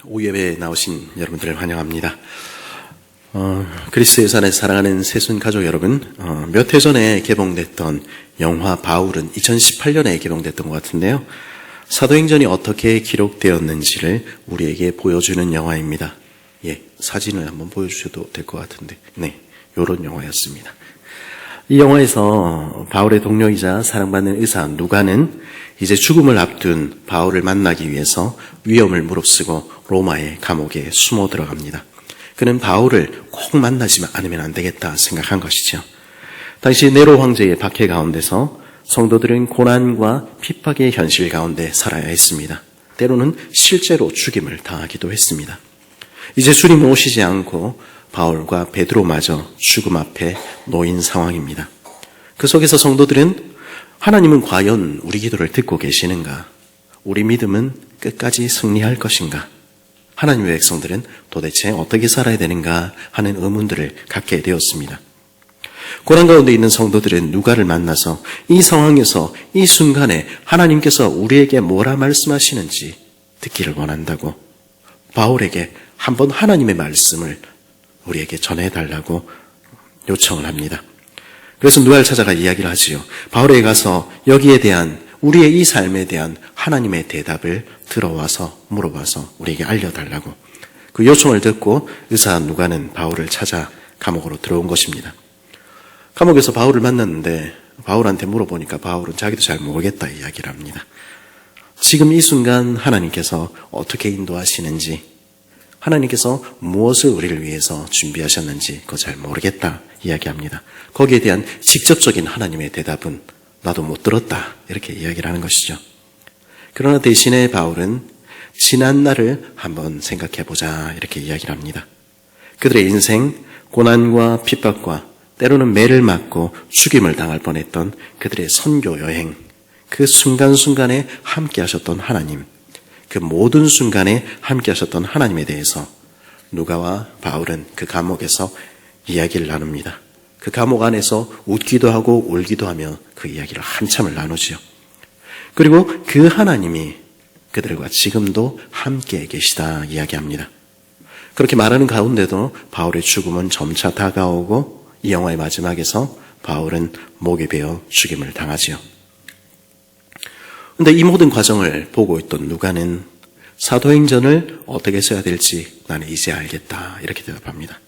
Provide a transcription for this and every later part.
오후 예배에 나오신 여러분들을 환영합니다. 그리스도 예수 안에 사랑하는 새순 가족 여러분, 몇 해 전에 개봉됐던 영화 바울은 2018년에 개봉됐던 것 같은데요. 사도행전이 어떻게 기록되었는지를 우리에게 보여주는 영화입니다. 사진을 한번 보여주셔도 될 것 같은데, 이런 영화였습니다. 이 영화에서 바울의 동료이자 사랑받는 의사 누가는 이제 죽음을 앞둔 바울을 만나기 위해서 위험을 무릅쓰고 로마의 감옥에 숨어 들어갑니다. 그는 바울을 꼭 만나지 않으면 안 되겠다 생각한 것이죠. 당시 네로 황제의 박해 가운데서 성도들은 고난과 핍박의 현실 가운데 살아야 했습니다. 때로는 실제로 죽임을 당하기도 했습니다. 이제 주님 오시지 않고 바울과 베드로마저 죽음 앞에 놓인 상황입니다. 그 속에서 성도들은 하나님은 과연 우리 기도를 듣고 계시는가? 우리 믿음은 끝까지 승리할 것인가? 하나님의 백성들은 도대체 어떻게 살아야 되는가 하는 의문들을 갖게 되었습니다. 고난 가운데 있는 성도들은 누가를 만나서 이 상황에서 이 순간에 하나님께서 우리에게 뭐라 말씀하시는지 듣기를 원한다고 바울에게 한번 하나님의 말씀을 우리에게 전해달라고 요청을 합니다. 그래서 누가를 찾아가 이야기를 하지요. 바울에게 가서 여기에 대한 우리의 이 삶에 대한 하나님의 대답을 들어와서 물어봐서 우리에게 알려달라고 그 요청을 듣고 의사 누가는 바울을 찾아 감옥으로 들어온 것입니다. 감옥에서 바울을 만났는데 바울한테 물어보니까 바울은 자기도 잘 모르겠다 이야기를 합니다. 지금 이 순간 하나님께서 어떻게 인도하시는지, 하나님께서 무엇을 우리를 위해서 준비하셨는지 그거 잘 모르겠다 이야기합니다. 거기에 대한 직접적인 하나님의 대답은 나도 못 들었다 이렇게 이야기를 하는 것이죠. 그러나 대신에 바울은 지난 날을 한번 생각해보자 이렇게 이야기를 합니다. 그들의 인생, 고난과 핍박과 때로는 매를 맞고 죽임을 당할 뻔했던 그들의 선교 여행, 그 순간순간에 함께 하셨던 하나님, 그 모든 순간에 함께 하셨던 하나님에 대해서 누가와 바울은 그 감옥에서 이야기를 나눕니다. 그 감옥 안에서 웃기도 하고 울기도 하며 그 이야기를 한참을 나누지요. 그리고 그 하나님이 그들과 지금도 함께 계시다 이야기합니다. 그렇게 말하는 가운데도 바울의 죽음은 점차 다가오고 이 영화의 마지막에서 바울은 목에 베어 죽임을 당하지요. 그런데 이 모든 과정을 보고 있던 누가는 사도행전을 어떻게 써야 될지 나는 이제 알겠다 이렇게 대답합니다.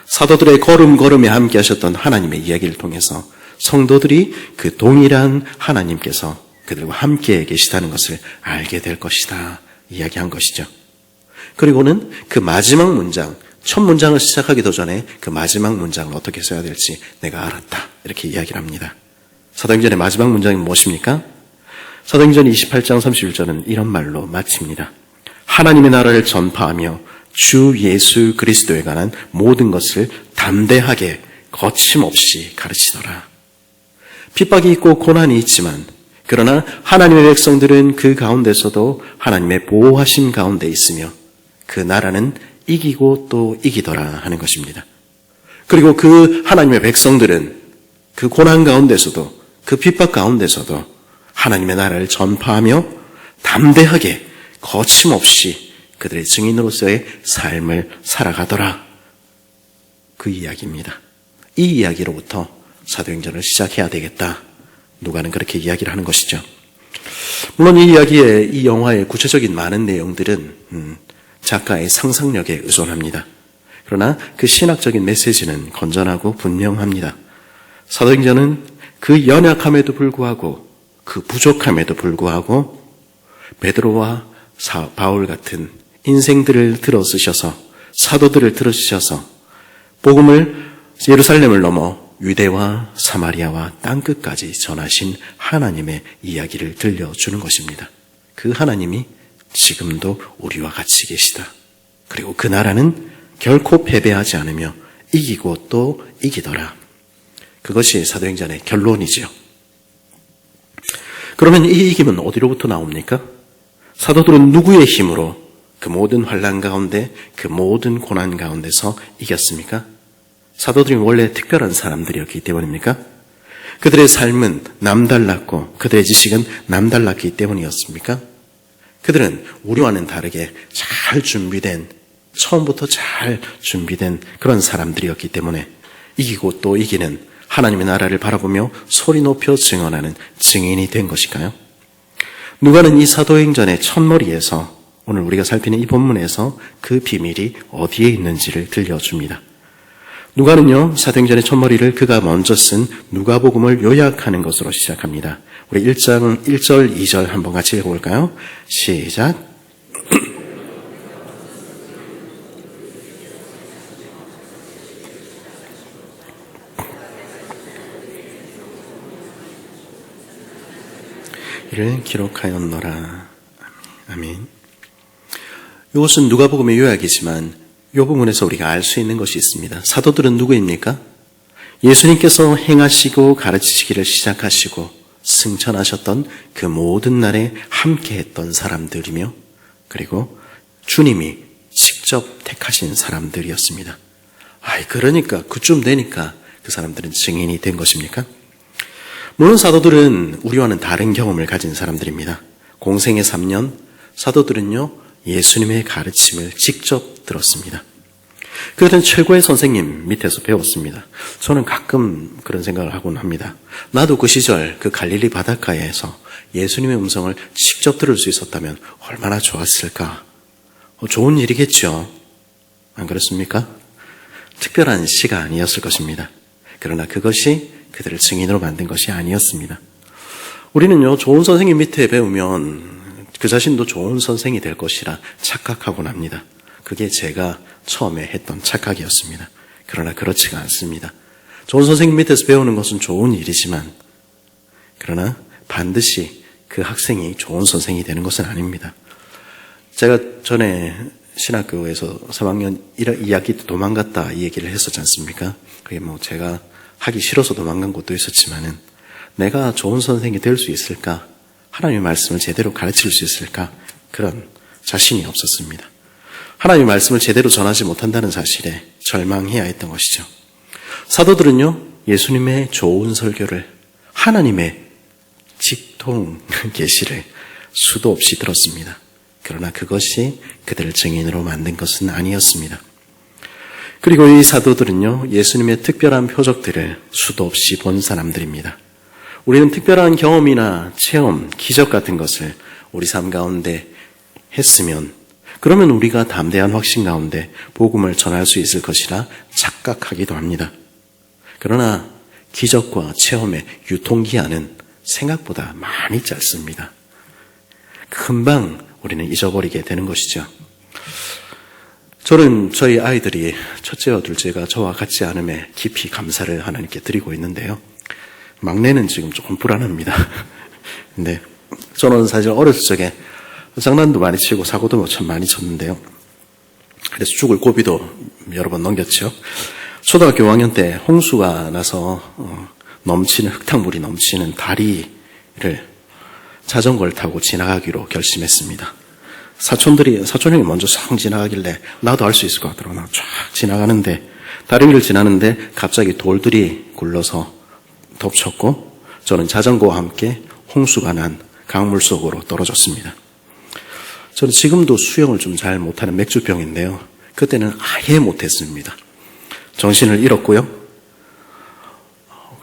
사도들의 걸음걸음에 함께 하셨던 하나님의 이야기를 통해서 성도들이 그 동일한 하나님께서 그들과 함께 계시다는 것을 알게 될 것이다 이야기한 것이죠. 그리고는 그 마지막 문장, 첫 문장을 시작하기도 전에 그 마지막 문장을 어떻게 써야 될지 내가 알았다 이렇게 이야기를 합니다. 사도행전의 마지막 문장이 무엇입니까? 사도행전 28장 31절은 이런 말로 마칩니다. 하나님의 나라를 전파하며 주 예수 그리스도에 관한 모든 것을 담대하게 거침없이 가르치더라. 핍박이 있고 고난이 있지만 그러나 하나님의 백성들은 그 가운데서도 하나님의 보호하심 가운데 있으며 그 나라는 이기고 또 이기더라 하는 것입니다. 그리고 그 하나님의 백성들은 그 고난 가운데서도 그 핍박 가운데서도 하나님의 나라를 전파하며 담대하게 거침없이 그들의 증인으로서의 삶을 살아가더라. 그 이야기입니다. 이 이야기로부터 사도행전을 시작해야 되겠다. 누가는 그렇게 이야기를 하는 것이죠. 물론 이 이야기의 이 영화의 구체적인 많은 내용들은 작가의 상상력에 의존합니다. 그러나 그 신학적인 메시지는 건전하고 분명합니다. 사도행전은 그 연약함에도 불구하고 그 부족함에도 불구하고 베드로와 바울 같은 인생들을 들어쓰셔서 사도들을 들어쓰셔서 복음을 예루살렘을 넘어 유대와 사마리아와 땅끝까지 전하신 하나님의 이야기를 들려주는 것입니다. 그 하나님이 지금도 우리와 같이 계시다. 그리고 그 나라는 결코 패배하지 않으며 이기고 또 이기더라. 그것이 사도행전의 결론이지요. 그러면 이 이김은 어디로부터 나옵니까? 사도들은 누구의 힘으로 그 모든 환난 가운데 그 모든 고난 가운데서 이겼습니까? 사도들이 원래 특별한 사람들이었기 때문입니까? 그들의 삶은 남달랐고 그들의 지식은 남달랐기 때문이었습니까? 그들은 우리와는 다르게 잘 준비된, 처음부터 잘 준비된 그런 사람들이었기 때문에 이기고 또 이기는 하나님의 나라를 바라보며 소리 높여 증언하는 증인이 된 것일까요? 누가는 이 사도행전의 첫머리에서 오늘 우리가 살피는 이 본문에서 그 비밀이 어디에 있는지를 들려줍니다. 누가는요, 사도행전의 첫머리를 그가 먼저 쓴 누가복음을 요약하는 것으로 시작합니다. 우리 1장 1절 2절 한번 같이 읽어볼까요? 시작. 이를 기록하였노라. 아멘. 이것은 누가복음의 요약이지만 이 부분에서 우리가 알 수 있는 것이 있습니다. 사도들은 누구입니까? 예수님께서 행하시고 가르치시기를 시작하시고 승천하셨던 그 모든 날에 함께했던 사람들이며 그리고 주님이 직접 택하신 사람들이었습니다. 그러니까 그쯤 되니까 그 사람들은 증인이 된 것입니까? 물론 사도들은 우리와는 다른 경험을 가진 사람들입니다. 공생의 3년 사도들은요, 예수님의 가르침을 직접 들었습니다. 그들은 최고의 선생님 밑에서 배웠습니다. 저는 가끔 그런 생각을 하곤 합니다. 나도 그 시절 그 갈릴리 바닷가에서 예수님의 음성을 직접 들을 수 있었다면 얼마나 좋았을까. 좋은 일이겠죠. 안 그렇습니까? 특별한 시간이었을 것입니다. 그러나 그것이 그들을 증인으로 만든 것이 아니었습니다. 우리는요, 좋은 선생님 밑에 배우면 그 자신도 좋은 선생이 될 것이라 착각하곤 합니다. 그게 제가 처음에 했던 착각이었습니다. 그러나 그렇지가 않습니다. 좋은 선생님 밑에서 배우는 것은 좋은 일이지만 그러나 반드시 그 학생이 좋은 선생이 되는 것은 아닙니다. 제가 전에 신학교에서 3학년 2학기 때 도망갔다 이 얘기를 했었지 않습니까? 그게 제가 하기 싫어서 도망간 것도 있었지만은 내가 좋은 선생이 될 수 있을까? 하나님의 말씀을 제대로 가르칠 수 있을까? 그런 자신이 없었습니다. 하나님의 말씀을 제대로 전하지 못한다는 사실에 절망해야 했던 것이죠. 사도들은요, 예수님의 좋은 설교를, 하나님의 직통 계시를 수도 없이 들었습니다. 그러나 그것이 그들을 증인으로 만든 것은 아니었습니다. 그리고 이 사도들은요, 예수님의 특별한 표적들을 수도 없이 본 사람들입니다. 우리는 특별한 경험이나 체험, 기적 같은 것을 우리 삶 가운데 했으면 그러면 우리가 담대한 확신 가운데 복음을 전할 수 있을 것이라 착각하기도 합니다. 그러나 기적과 체험의 유통기한은 생각보다 많이 짧습니다. 금방 우리는 잊어버리게 되는 것이죠. 저는 저희 아이들이 첫째와 둘째가 저와 같지 않음에 깊이 감사를 하나님께 드리고 있는데요. 막내는 지금 조금 불안합니다. 근데 저는 사실 어렸을 적에 장난도 많이 치고 사고도 참 많이 쳤는데요. 그래서 죽을 고비도 여러 번 넘겼죠. 초등학교 5학년 때 홍수가 나서 넘치는 흙탕물이 넘치는 다리를 자전거를 타고 지나가기로 결심했습니다. 사촌 형이 먼저 싹 지나가길래 나도 할 수 있을 것 같더라고요. 나 쫙 지나가는데 다른 길을 지나는데 갑자기 돌들이 굴러서 덮쳤고 저는 자전거와 함께 홍수가 난 강물 속으로 떨어졌습니다. 저는 지금도 수영을 좀 잘 못하는 맥주병인데요. 그때는 아예 못했습니다. 정신을 잃었고요.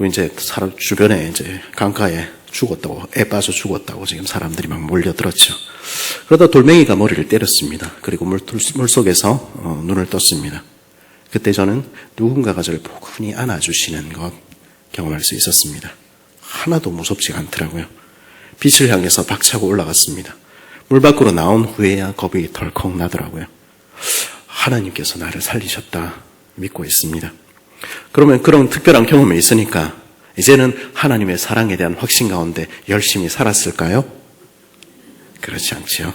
이제 사람 주변에 이제 강가에 죽었다고, 애 빠져 죽었다고 지금 사람들이 막 몰려들었죠. 그러다 돌멩이가 머리를 때렸습니다. 그리고 물속에서 눈을 떴습니다. 그때 저는 누군가가 저를 포근히 안아주시는 것 경험할 수 있었습니다. 하나도 무섭지가 않더라고요. 빛을 향해서 박차고 올라갔습니다. 물 밖으로 나온 후에야 겁이 덜컥 나더라고요. 하나님께서 나를 살리셨다 믿고 있습니다. 그러면 그런 특별한 경험이 있으니까 이제는 하나님의 사랑에 대한 확신 가운데 열심히 살았을까요? 그렇지 않죠.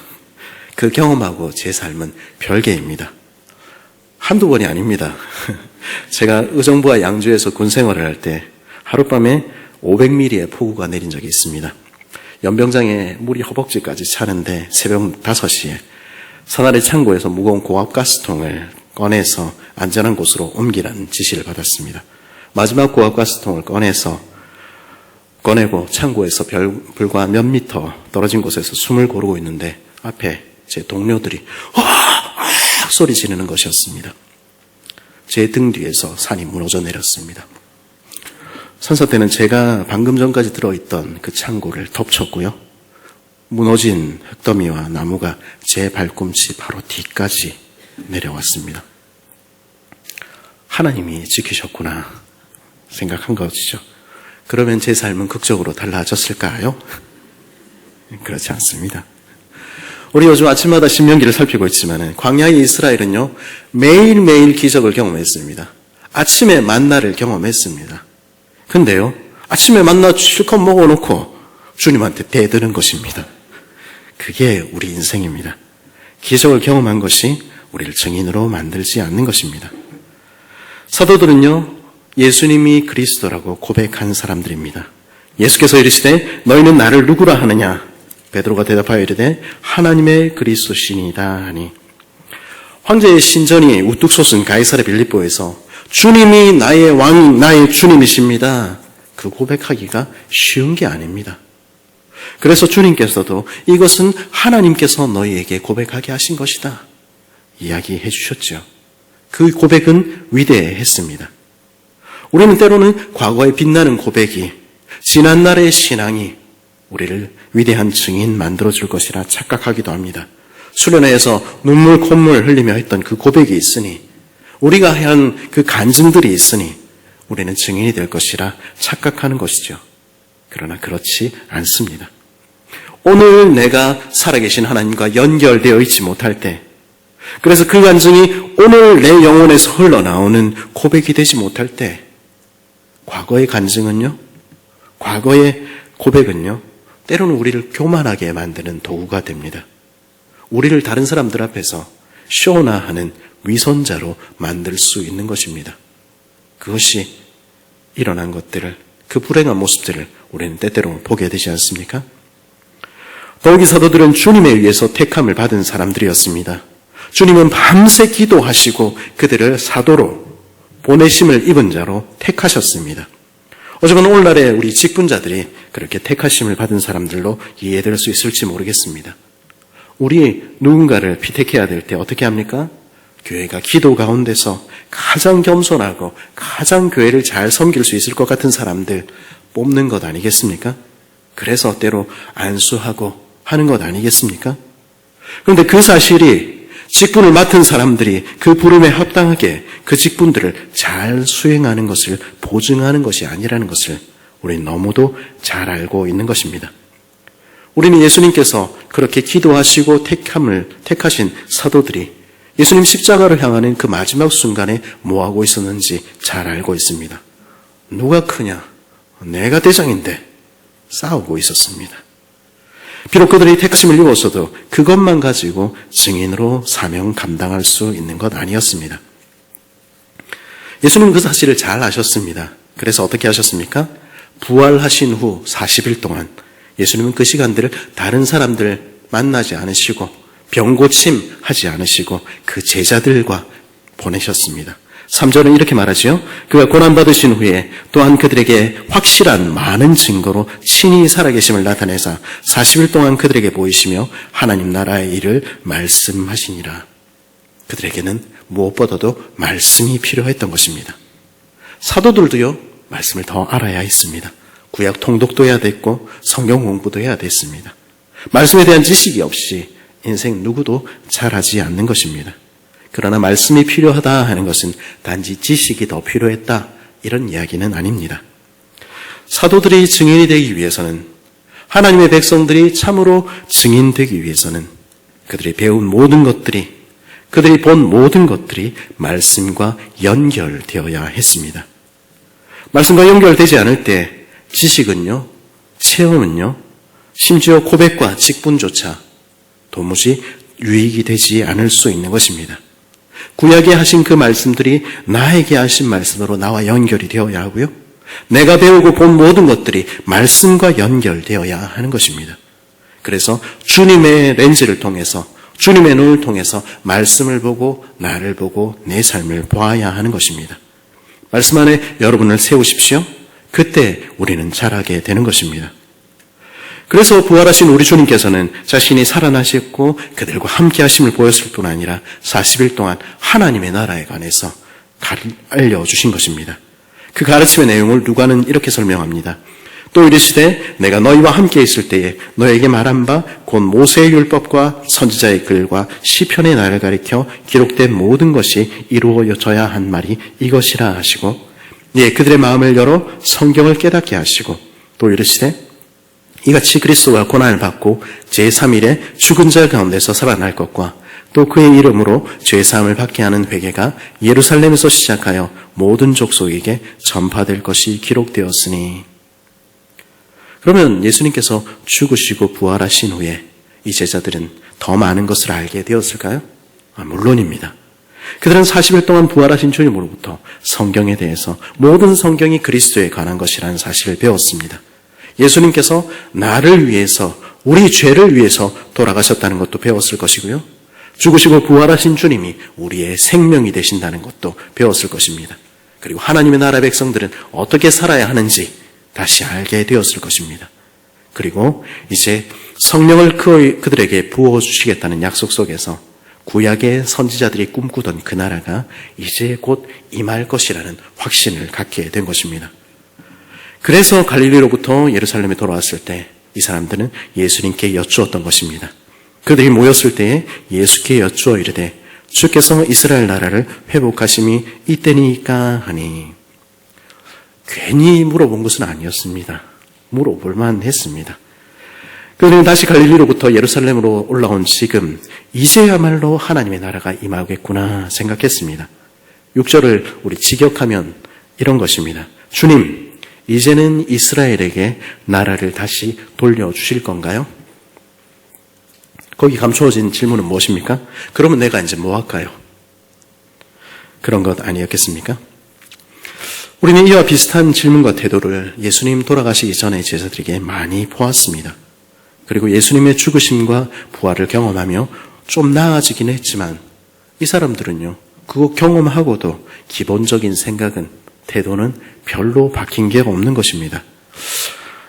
그 경험하고 제 삶은 별개입니다. 한두 번이 아닙니다. 제가 의정부와 양주에서 군 생활을 할 때 하룻밤에 500mm의 폭우가 내린 적이 있습니다. 연병장에 물이 허벅지까지 차는데 새벽 5시에 산아래 창고에서 무거운 고압 가스통을 꺼내서 안전한 곳으로 옮기라는 지시를 받았습니다. 마지막 고압 가스통을 꺼내고 창고에서 불과 몇 미터 떨어진 곳에서 숨을 고르고 있는데 앞에 제 동료들이 소리 지르는 것이었습니다. 제 등 뒤에서 산이 무너져 내렸습니다. 산사 때는 제가 방금 전까지 들어있던 그 창고를 덮쳤고요. 무너진 흙더미와 나무가 제 발꿈치 바로 뒤까지 내려왔습니다. 하나님이 지키셨구나 생각한 것이죠. 그러면 제 삶은 극적으로 달라졌을까요? 그렇지 않습니다. 우리 요즘 아침마다 신명기를 살피고 있지만 광야의 이스라엘은요, 매일매일 기적을 경험했습니다. 아침에 만나를 경험했습니다. 근데요, 아침에 만나 실컷 먹어놓고 주님한테 대드는 것입니다. 그게 우리 인생입니다. 기적을 경험한 것이 우리를 증인으로 만들지 않는 것입니다. 사도들은요, 예수님이 그리스도라고 고백한 사람들입니다. 예수께서 이르시되 너희는 나를 누구라 하느냐? 베드로가 대답하여 이르되 하나님의 그리스도시니이다 하니, 황제의 신전이 우뚝 솟은 가이사랴 빌립보에서 주님이 나의 왕, 나의 주님이십니다, 그 고백하기가 쉬운 게 아닙니다. 그래서 주님께서도 이것은 하나님께서 너희에게 고백하게 하신 것이다 이야기해 주셨죠. 그 고백은 위대했습니다. 우리는 때로는 과거에 빛나는 고백이, 지난날의 신앙이 우리를 위대한 증인 만들어줄 것이라 착각하기도 합니다. 수련회에서 눈물 콧물 흘리며 했던 그 고백이 있으니, 우리가 한 그 간증들이 있으니 우리는 증인이 될 것이라 착각하는 것이죠. 그러나 그렇지 않습니다. 오늘 내가 살아계신 하나님과 연결되어 있지 못할 때, 그래서 그 간증이 오늘 내 영혼에서 흘러나오는 고백이 되지 못할 때, 과거의 간증은요, 과거의 고백은요, 때로는 우리를 교만하게 만드는 도구가 됩니다. 우리를 다른 사람들 앞에서 쇼나 하는 위선자로 만들 수 있는 것입니다. 그것이 일어난 것들을, 그 불행한 모습들을 우리는 때때로 보게 되지 않습니까? 더욱이 사도들은 주님에 의해서 택함을 받은 사람들이었습니다. 주님은 밤새 기도하시고 그들을 사도로, 보내심을 입은 자로 택하셨습니다. 어쩌면 오늘날의 우리 직분자들이 그렇게 택하심을 받은 사람들로 이해될 수 있을지 모르겠습니다. 우리 누군가를 피택해야 될 때 어떻게 합니까? 교회가 기도 가운데서 가장 겸손하고 가장 교회를 잘 섬길 수 있을 것 같은 사람들 뽑는 것 아니겠습니까? 그래서 때로 안수하고 하는 것 아니겠습니까? 그런데 그 사실이 직분을 맡은 사람들이 그 부름에 합당하게 그 직분들을 잘 수행하는 것을 보증하는 것이 아니라는 것을 우리는 너무도 잘 알고 있는 것입니다. 우리는 예수님께서 그렇게 기도하시고 택하신 사도들이 예수님 십자가를 향하는 그 마지막 순간에 뭐하고 있었는지 잘 알고 있습니다. 누가 크냐? 내가 대장인데 싸우고 있었습니다. 비록 그들이 택하심을 입었어도 그것만 가지고 증인으로 사명 감당할 수 있는 것 아니었습니다. 예수님은 그 사실을 잘 아셨습니다. 그래서 어떻게 하셨습니까? 부활하신 후 40일 동안 예수님은 그 시간들을 다른 사람들 만나지 않으시고 병고침하지 않으시고 그 제자들과 보내셨습니다. 3절은 이렇게 말하죠. 그가 고난받으신 후에 또한 그들에게 확실한 많은 증거로 친히 살아계심을 나타내사 40일 동안 그들에게 보이시며 하나님 나라의 일을 말씀하시니라. 그들에게는 무엇보다도 말씀이 필요했던 것입니다. 사도들도요, 말씀을 더 알아야 했습니다. 구약 통독도 해야 됐고 성경 공부도 해야 됐습니다. 말씀에 대한 지식이 없이 인생 누구도 잘하지 않는 것입니다. 그러나 말씀이 필요하다 하는 것은 단지 지식이 더 필요했다, 이런 이야기는 아닙니다. 사도들이 증인이 되기 위해서는, 하나님의 백성들이 참으로 증인되기 위해서는 그들이 배운 모든 것들이, 그들이 본 모든 것들이 말씀과 연결되어야 했습니다. 말씀과 연결되지 않을 때 지식은요, 체험은요, 심지어 고백과 직분조차 도무지 유익이 되지 않을 수 있는 것입니다. 구약에 하신 그 말씀들이 나에게 하신 말씀으로 나와 연결이 되어야 하고요, 내가 배우고 본 모든 것들이 말씀과 연결되어야 하는 것입니다. 그래서 주님의 렌즈를 통해서, 주님의 눈을 통해서 말씀을 보고 나를 보고 내 삶을 보아야 하는 것입니다. 말씀 안에 여러분을 세우십시오. 그때 우리는 자라게 되는 것입니다. 그래서 부활하신 우리 주님께서는 자신이 살아나셨고 그들과 함께 하심을 보였을 뿐 아니라 40일 동안 하나님의 나라에 관해서 알려주신 것입니다. 그 가르침의 내용을 누가는 이렇게 설명합니다. 또 이르시되 내가 너희와 함께 있을 때에 너에게 말한 바 곧 모세의 율법과 선지자의 글과 시편의 날을 가리켜 기록된 모든 것이 이루어져야 한 말이 이것이라 하시고, 예, 그들의 마음을 열어 성경을 깨닫게 하시고, 또 이르시되 이같이 그리스도가 고난을 받고 제3일에 죽은 자 가운데서 살아날 것과 또 그의 이름으로 죄사함을 받게 하는 회개가 예루살렘에서 시작하여 모든 족속에게 전파될 것이 기록되었으니. 그러면 예수님께서 죽으시고 부활하신 후에 이 제자들은 더 많은 것을 알게 되었을까요? 물론입니다. 그들은 40일 동안 부활하신 주님으로부터 성경에 대해서 모든 성경이 그리스도에 관한 것이라는 사실을 배웠습니다. 예수님께서 나를 위해서, 우리 죄를 위해서 돌아가셨다는 것도 배웠을 것이고요. 죽으시고 부활하신 주님이 우리의 생명이 되신다는 것도 배웠을 것입니다. 그리고 하나님의 나라 백성들은 어떻게 살아야 하는지 다시 알게 되었을 것입니다. 그리고 이제 성령을 그들에게 부어주시겠다는 약속 속에서 구약의 선지자들이 꿈꾸던 그 나라가 이제 곧 임할 것이라는 확신을 갖게 된 것입니다. 그래서 갈릴리로부터 예루살렘에 돌아왔을 때 이 사람들은 예수님께 여쭈었던 것입니다. 그들이 모였을 때에 예수께 여쭈어 이르되 주께서 이스라엘 나라를 회복하심이 이때니까 하니. 괜히 물어본 것은 아니었습니다. 물어볼만 했습니다. 그들은 다시 갈릴리로부터 예루살렘으로 올라온 지금 이제야말로 하나님의 나라가 임하겠구나 생각했습니다. 6절을 우리 직역하면 이런 것입니다. 주님, 이제는 이스라엘에게 나라를 다시 돌려주실 건가요? 거기 감추어진 질문은 무엇입니까? 그러면 내가 이제 뭐 할까요? 그런 것 아니었겠습니까? 우리는 이와 비슷한 질문과 태도를 예수님 돌아가시기 전에 제자들에게 많이 보았습니다. 그리고 예수님의 죽으심과 부활을 경험하며 좀 나아지긴 했지만 이 사람들은요, 그거 경험하고도 기본적인 생각은, 태도는 별로 바뀐 게 없는 것입니다.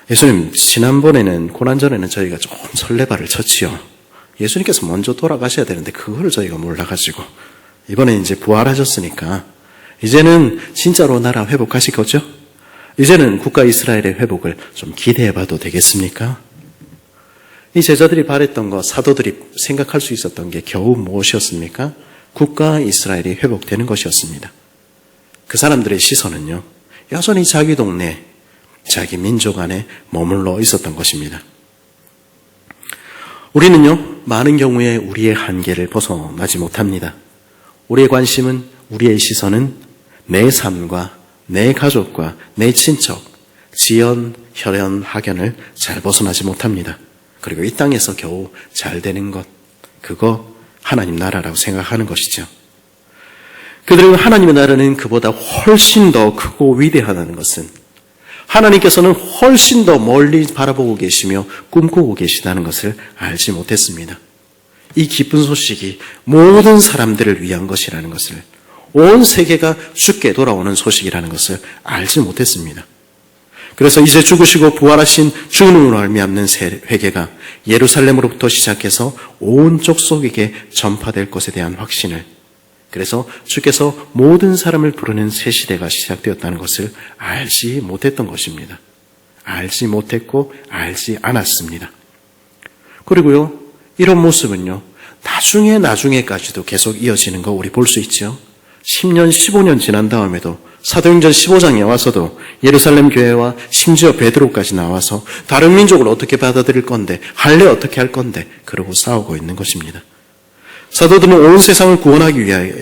예수님, 지난번에는 고난전에는 저희가 좀 설레발을 쳤지요. 예수님께서 먼저 돌아가셔야 되는데 그거를 저희가 몰라가지고 이번에 이제 부활하셨으니까 이제는 진짜로 나라 회복하실 거죠? 이제는 국가 이스라엘의 회복을 좀 기대해봐도 되겠습니까? 이 제자들이 바랬던 것, 사도들이 생각할 수 있었던 게 겨우 무엇이었습니까? 국가 이스라엘이 회복되는 것이었습니다. 그 사람들의 시선은요, 여전히 자기 동네, 자기 민족 안에 머물러 있었던 것입니다. 우리는요, 많은 경우에 우리의 한계를 벗어나지 못합니다. 우리의 관심은, 우리의 시선은 내 삶과 내 가족과 내 친척, 지연, 혈연, 학연을 잘 벗어나지 못합니다. 그리고 이 땅에서 겨우 잘 되는 것, 그거 하나님 나라라고 생각하는 것이죠. 그들은 하나님의 나라는 그보다 훨씬 더 크고 위대하다는 것은, 하나님께서는 훨씬 더 멀리 바라보고 계시며 꿈꾸고 계시다는 것을 알지 못했습니다. 이 기쁜 소식이 모든 사람들을 위한 것이라는 것을, 온 세계가 주께 돌아오는 소식이라는 것을 알지 못했습니다. 그래서 이제 죽으시고 부활하신 주님으로 말미암는 회개가 예루살렘으로부터 시작해서 온 족속에게 전파될 것에 대한 확신을, 그래서 주께서 모든 사람을 부르는 새 시대가 시작되었다는 것을 알지 못했던 것입니다. 알지 못했고 알지 않았습니다. 그리고요, 이런 모습은요, 나중에까지도 계속 이어지는 거 우리 볼 수 있죠. 10년, 15년 지난 다음에도 사도행전 15장에 와서도 예루살렘 교회와 심지어 베드로까지 나와서 다른 민족을 어떻게 받아들일 건데, 할례 어떻게 할 건데, 그러고 싸우고 있는 것입니다. 사도들은 온 세상을 구원하기 위하여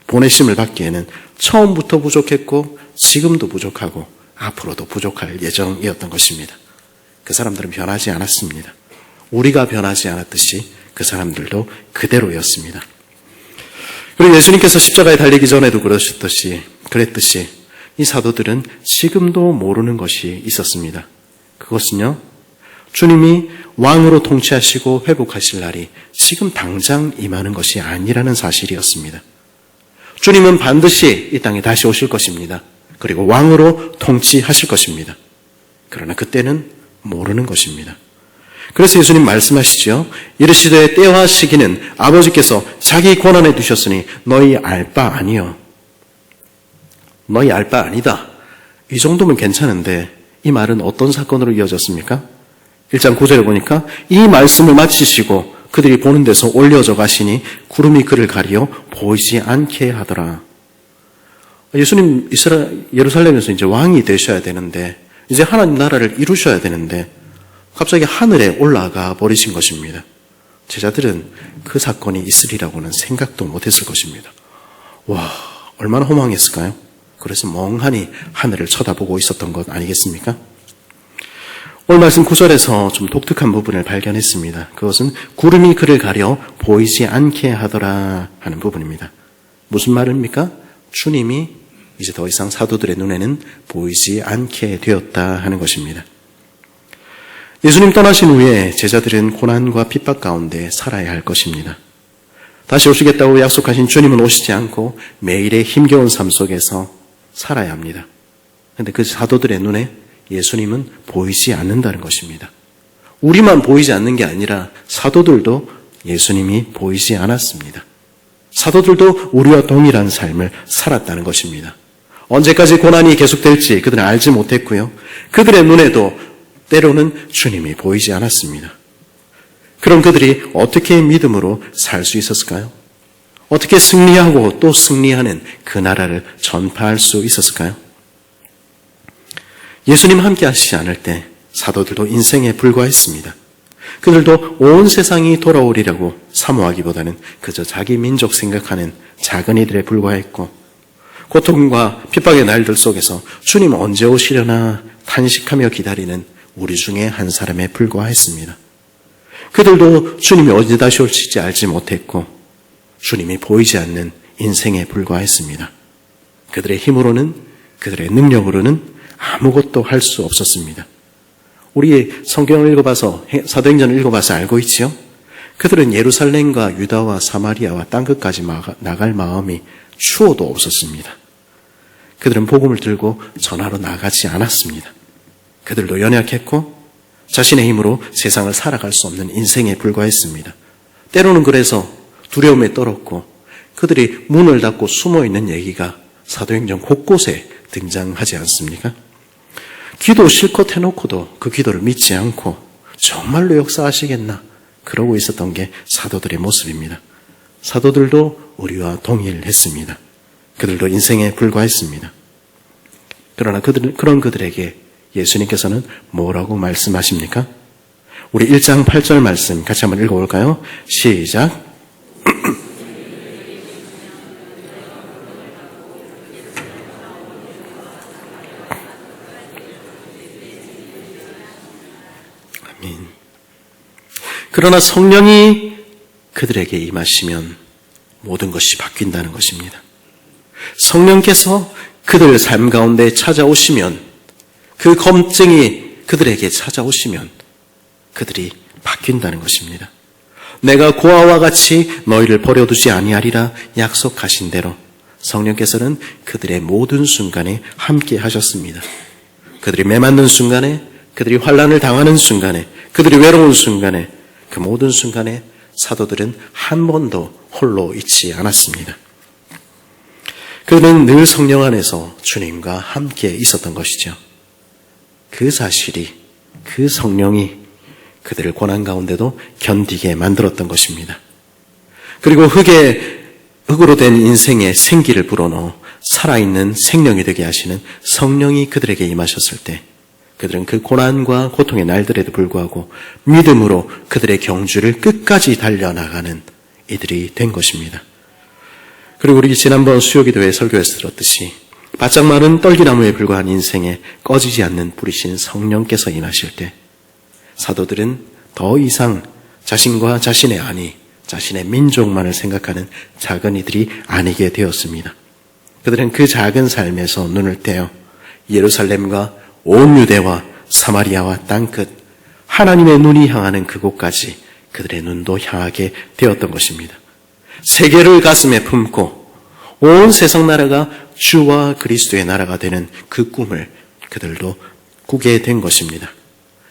보내심을 받기에는 처음부터 부족했고 지금도 부족하고 앞으로도 부족할 예정이었던 것입니다. 그 사람들은 변하지 않았습니다. 우리가 변하지 않았듯이 그 사람들도 그대로였습니다. 그리고 예수님께서 십자가에 달리기 전에도 그랬듯이 이 사도들은 지금도 모르는 것이 있었습니다. 그것은요, 주님이 왕으로 통치하시고 회복하실 날이 지금 당장 임하는 것이 아니라는 사실이었습니다. 주님은 반드시 이 땅에 다시 오실 것입니다. 그리고 왕으로 통치하실 것입니다. 그러나 그때는 모르는 것입니다. 그래서 예수님 말씀하시죠. 이르시되 때와 시기는 아버지께서 자기 권한에 두셨으니 너희 알 바 아니요. 너희 알 바 아니다. 이 정도면 괜찮은데 이 말은 어떤 사건으로 이어졌습니까? 1장 9절에 보니까 이 말씀을 마치시고 그들이 보는 데서 올려져 가시니 구름이 그를 가리어 보이지 않게 하더라. 예수님 예루살렘에서 이제 왕이 되셔야 되는데 이제 하나님 나라를 이루셔야 되는데 갑자기 하늘에 올라가 버리신 것입니다. 제자들은 그 사건이 있으리라고는 생각도 못했을 것입니다. 와, 얼마나 허망했을까요? 그래서 멍하니 하늘을 쳐다보고 있었던 것 아니겠습니까? 오늘 말씀 9절에서 좀 독특한 부분을 발견했습니다. 그것은 구름이 그를 가려 보이지 않게 하더라 하는 부분입니다. 무슨 말입니까? 주님이 이제 더 이상 사도들의 눈에는 보이지 않게 되었다 하는 것입니다. 예수님 떠나신 후에 제자들은 고난과 핍박 가운데 살아야 할 것입니다. 다시 오시겠다고 약속하신 주님은 오시지 않고 매일의 힘겨운 삶 속에서 살아야 합니다. 그런데 그 사도들의 눈에 예수님은 보이지 않는다는 것입니다. 우리만 보이지 않는 게 아니라 사도들도 예수님이 보이지 않았습니다. 사도들도 우리와 동일한 삶을 살았다는 것입니다. 언제까지 고난이 계속될지 그들은 알지 못했고요. 그들의 눈에도 때로는 주님이 보이지 않았습니다. 그럼 그들이 어떻게 믿음으로 살 수 있었을까요? 어떻게 승리하고 또 승리하는 그 나라를 전파할 수 있었을까요? 예수님 함께 하시지 않을 때 사도들도 인생에 불과했습니다. 그들도 온 세상이 돌아오리라고 사모하기보다는 그저 자기 민족 생각하는 작은 이들에 불과했고 고통과 핍박의 날들 속에서 주님 언제 오시려나 탄식하며 기다리는 우리 중에 한 사람에 불과했습니다. 그들도 주님이 언제 다시 올지 알지 못했고 주님이 보이지 않는 인생에 불과했습니다. 그들의 힘으로는 그들의 능력으로는 아무것도 할 수 없었습니다. 우리 성경을 읽어봐서 사도행전을 읽어봐서 알고 있지요? 그들은 예루살렘과 유다와 사마리아와 땅끝까지 나갈 마음이 추호도 없었습니다. 그들은 복음을 들고 전하러 나가지 않았습니다. 그들도 연약했고 자신의 힘으로 세상을 살아갈 수 없는 인생에 불과했습니다. 때로는 그래서 두려움에 떨었고 그들이 문을 닫고 숨어있는 얘기가 사도행전 곳곳에 등장하지 않습니까? 기도 실컷 해놓고도 그 기도를 믿지 않고 정말로 역사하시겠나 그러고 있었던 게 사도들의 모습입니다. 사도들도 우리와 동일했습니다. 그들도 인생에 불과했습니다. 그러나 그런 그들에게 예수님께서는 뭐라고 말씀하십니까? 우리 1장 8절 말씀 같이 한번 읽어볼까요? 시작. 아멘. 그러나 성령이 그들에게 임하시면 모든 것이 바뀐다는 것입니다. 성령께서 그들 삶 가운데 찾아오시면 그 검증이 그들에게 찾아오시면 그들이 바뀐다는 것입니다. 내가 고아와 같이 너희를 버려두지 아니하리라 약속하신 대로 성령께서는 그들의 모든 순간에 함께 하셨습니다. 그들이 매맞는 순간에, 그들이 환난을 당하는 순간에, 그들이 외로운 순간에, 그 모든 순간에 사도들은 한 번도 홀로 있지 않았습니다. 그들은 늘 성령 안에서 주님과 함께 있었던 것이죠. 그 사실이, 그 성령이 그들을 고난 가운데도 견디게 만들었던 것입니다. 그리고 흙으로 된 인생에 생기를 불어넣어 살아있는 생명이 되게 하시는 성령이 그들에게 임하셨을 때 그들은 그 고난과 고통의 날들에도 불구하고 믿음으로 그들의 경주를 끝까지 달려나가는 이들이 된 것입니다. 그리고 우리 지난번 수요기도회 설교에서 들었듯이 바짝 마른 떨기나무에 불과한 인생에 꺼지지 않는 불이신 성령께서 임하실 때 사도들은 더 이상 자신과 자신의 아니, 자신의 민족만을 생각하는 작은 이들이 아니게 되었습니다. 그들은 그 작은 삶에서 눈을 떼어 예루살렘과 온 유대와 사마리아와 땅끝 하나님의 눈이 향하는 그곳까지 그들의 눈도 향하게 되었던 것입니다. 세계를 가슴에 품고 온 세상 나라가 주와 그리스도의 나라가 되는 그 꿈을 그들도 꾸게 된 것입니다.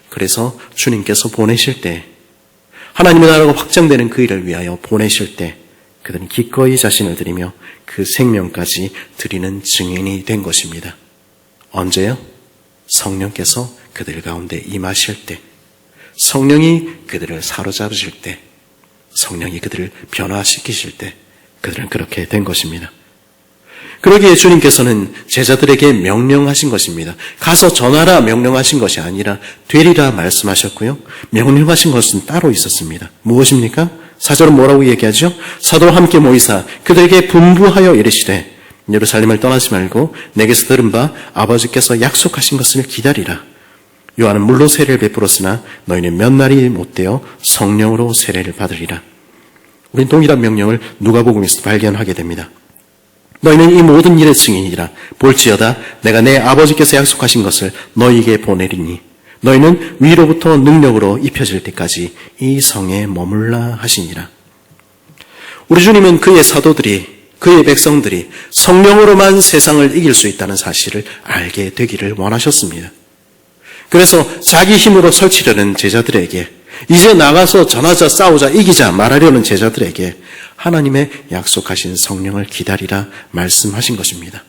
그래서 주님께서 보내실 때, 하나님의 나라가 확장되는 그 일을 위하여 보내실 때 그들은 기꺼이 자신을 드리며 그 생명까지 드리는 증인이 된 것입니다. 언제요? 성령께서 그들 가운데 임하실 때, 성령이 그들을 사로잡으실 때, 성령이 그들을 변화시키실 때 그들은 그렇게 된 것입니다. 그러기에 주님께서는 제자들에게 명령하신 것입니다. 가서 전하라 명령하신 것이 아니라 되리라 말씀하셨고요. 명령하신 것은 따로 있었습니다. 무엇입니까? 4절은 뭐라고 얘기하죠? 사도와 함께 모이사 그들에게 분부하여 이르시되 예루살렘을 떠나지 말고 내게서 들은 바 아버지께서 약속하신 것을 기다리라. 요한은 물로 세례를 베풀었으나 너희는 몇 날이 못되어 성령으로 세례를 받으리라. 우린 동일한 명령을 누가복음에서 발견하게 됩니다. 너희는 이 모든 일의 증인이라. 볼지어다 내가 내 아버지께서 약속하신 것을 너희에게 보내리니 너희는 위로부터 능력으로 입혀질 때까지 이 성에 머물라 하시니라. 우리 주님은 그의 사도들이, 그의 백성들이 성령으로만 세상을 이길 수 있다는 사실을 알게 되기를 원하셨습니다. 그래서 자기 힘으로 설치려는 제자들에게, 이제 나가서 전하자, 싸우자, 이기자 말하려는 제자들에게 하나님의 약속하신 성령을 기다리라 말씀하신 것입니다.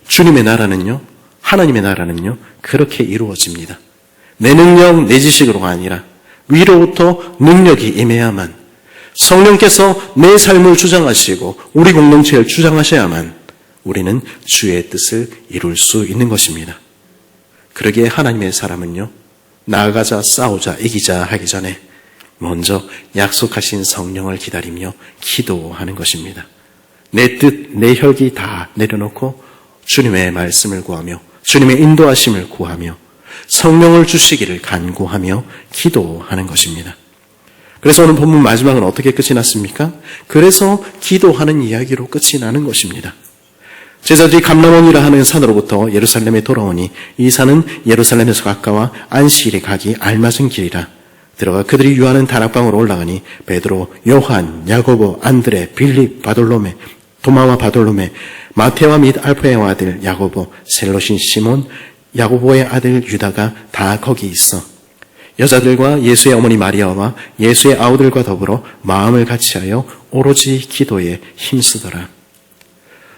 주님의 나라는요, 하나님의 나라는요, 그렇게 이루어집니다. 내 능력, 내 지식으로가 아니라 위로부터 능력이 임해야만, 성령께서 내 삶을 주장하시고 우리 공동체를 주장하셔야만 우리는 주의 뜻을 이룰 수 있는 것입니다. 그러기에 하나님의 사람은요, 나아가자, 싸우자, 이기자 하기 전에 먼저 약속하신 성령을 기다리며 기도하는 것입니다. 내 뜻, 내 혈기 다 내려놓고 주님의 말씀을 구하며 주님의 인도하심을 구하며 성령을 주시기를 간구하며 기도하는 것입니다. 그래서 오늘 본문 마지막은 어떻게 끝이 났습니까? 그래서 기도하는 이야기로 끝이 나는 것입니다. 제자들이 감람원이라 하는 산으로부터 예루살렘에 돌아오니 이 산은 예루살렘에서 가까워 안식일에 가기 알맞은 길이라. 들어가 그들이 유하는 다락방으로 올라가니 베드로, 요한, 야고보, 안드레, 빌립, 바돌로메, 도마와 바돌로메, 마테와 및 알파의 아들 야고보, 셀롯인 시몬, 야고보의 아들 유다가 다 거기 있어 여자들과 예수의 어머니 마리아와 예수의 아우들과 더불어 마음을 같이하여 오로지 기도에 힘쓰더라.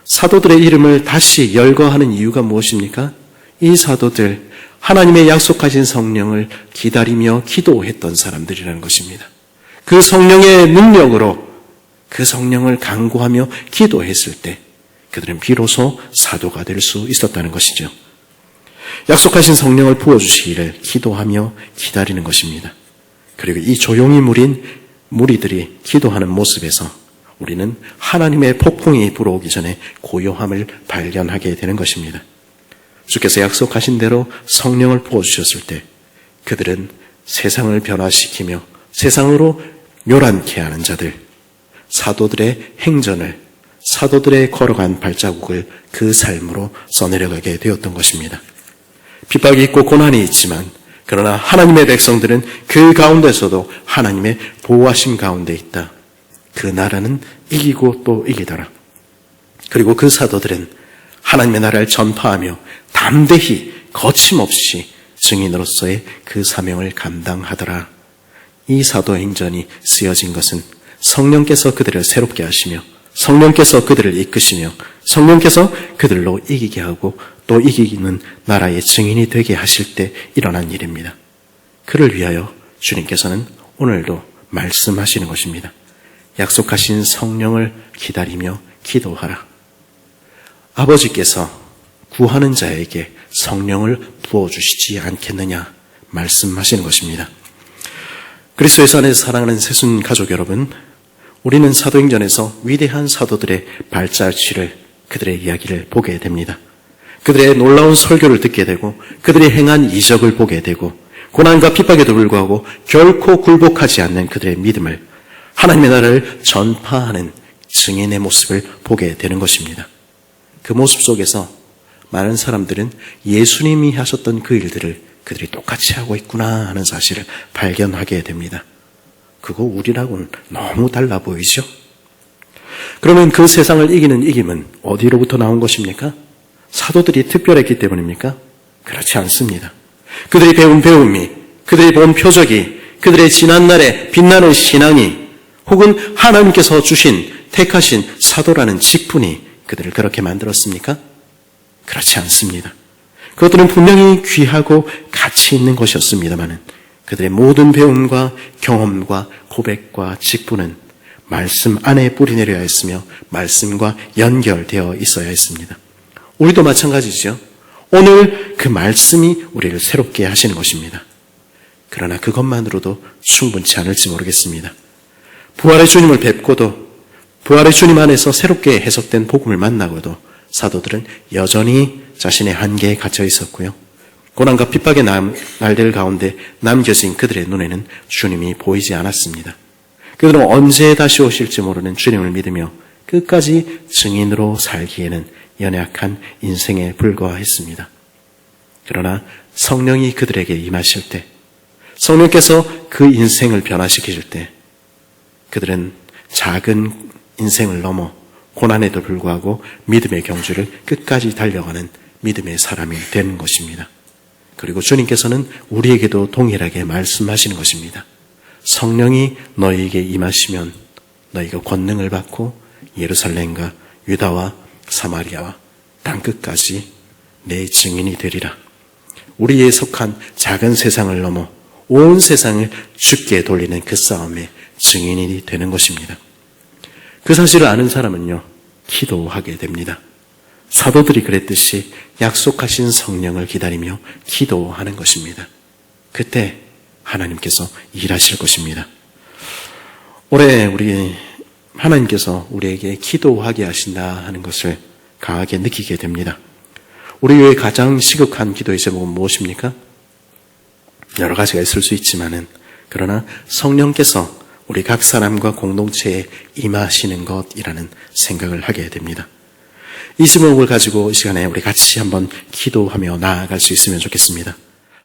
사도들의 이름을 다시 열거하는 이유가 무엇입니까? 이 사도들, 하나님의 약속하신 성령을 기다리며 기도했던 사람들이라는 것입니다. 그 성령의 능력으로 그 성령을 간구하며 기도했을 때 그들은 비로소 사도가 될 수 있었다는 것이죠. 약속하신 성령을 부어주시기를 기도하며 기다리는 것입니다. 그리고 이 조용히 무린 무리들이 기도하는 모습에서 우리는 하나님의 폭풍이 불어오기 전에 고요함을 발견하게 되는 것입니다. 주께서 약속하신 대로 성령을 부어주셨을 때 그들은 세상을 변화시키며 세상으로 요란케 하는 자들, 사도들의 행전을, 사도들의 걸어간 발자국을 그 삶으로 써내려가게 되었던 것입니다. 핍박이 있고 고난이 있지만 그러나 하나님의 백성들은 그 가운데서도 하나님의 보호하심 가운데 있다. 그 나라는 이기고 또 이기더라. 그리고 그 사도들은 하나님의 나라를 전파하며 담대히 거침없이 증인으로서의 그 사명을 감당하더라. 이 사도행전이 쓰여진 것은 성령께서 그들을 새롭게 하시며 성령께서 그들을 이끄시며 성령께서 그들로 이기게 하고 또 이기는 나라의 증인이 되게 하실 때 일어난 일입니다. 그를 위하여 주님께서는 오늘도 말씀하시는 것입니다. 약속하신 성령을 기다리며 기도하라. 아버지께서 구하는 자에게 성령을 부어주시지 않겠느냐 말씀하시는 것입니다. 그리스도의 안에서 사랑하는 새순 가족 여러분, 우리는 사도행전에서 위대한 사도들의 발자취를, 그들의 이야기를 보게 됩니다. 그들의 놀라운 설교를 듣게 되고 그들이 행한 이적을 보게 되고 고난과 핍박에도 불구하고 결코 굴복하지 않는 그들의 믿음을, 하나님의 나라를 전파하는 증인의 모습을 보게 되는 것입니다. 그 모습 속에서 많은 사람들은 예수님이 하셨던 그 일들을 그들이 똑같이 하고 있구나 하는 사실을 발견하게 됩니다. 그거 우리랑은 너무 달라 보이죠? 그러면 그 세상을 이기는 이김은 어디로부터 나온 것입니까? 사도들이 특별했기 때문입니까? 그렇지 않습니다. 그들이 배운 배움이, 그들이 본 표적이, 그들의 지난날의 빛나는 신앙이, 혹은 하나님께서 주신 택하신 사도라는 직분이 그들을 그렇게 만들었습니까? 그렇지 않습니다. 그것들은 분명히 귀하고 가치 있는 것이었습니다만 그들의 모든 배움과 경험과 고백과 직분은 말씀 안에 뿌리내려야 했으며 말씀과 연결되어 있어야 했습니다. 우리도 마찬가지죠. 오늘 그 말씀이 우리를 새롭게 하시는 것입니다. 그러나 그것만으로도 충분치 않을지 모르겠습니다. 부활의 주님을 뵙고도 부활의 주님 안에서 새롭게 해석된 복음을 만나고도 사도들은 여전히 자신의 한계에 갇혀 있었고요. 고난과 핍박의 날들 가운데 남겨진 그들의 눈에는 주님이 보이지 않았습니다. 그들은 언제 다시 오실지 모르는 주님을 믿으며 끝까지 증인으로 살기에는 연약한 인생에 불과했습니다. 그러나 성령이 그들에게 임하실 때, 성령께서 그 인생을 변화시키실 때 그들은 작은 인생을 넘어 고난에도 불구하고 믿음의 경주를 끝까지 달려가는 믿음의 사람이 되는 것입니다. 그리고 주님께서는 우리에게도 동일하게 말씀하시는 것입니다. 성령이 너희에게 임하시면 너희가 권능을 받고 예루살렘과 유다와 사마리아와 땅끝까지 내 증인이 되리라. 우리에 속한 작은 세상을 넘어 온 세상을 주께 돌리는 그 싸움의 증인이 되는 것입니다. 그 사실을 아는 사람은요, 기도하게 됩니다. 사도들이 그랬듯이 약속하신 성령을 기다리며 기도하는 것입니다. 그때 하나님께서 일하실 것입니다. 올해 하나님께서 우리에게 기도하게 하신다 하는 것을 강하게 느끼게 됩니다. 우리 교회의 가장 시급한 기도의 제목은 무엇입니까? 여러 가지가 있을 수 있지만은, 그러나 성령께서 우리 각 사람과 공동체에 임하시는 것이라는 생각을 하게 됩니다. 이 제목을 가지고 이 시간에 우리 같이 한번 기도하며 나아갈 수 있으면 좋겠습니다.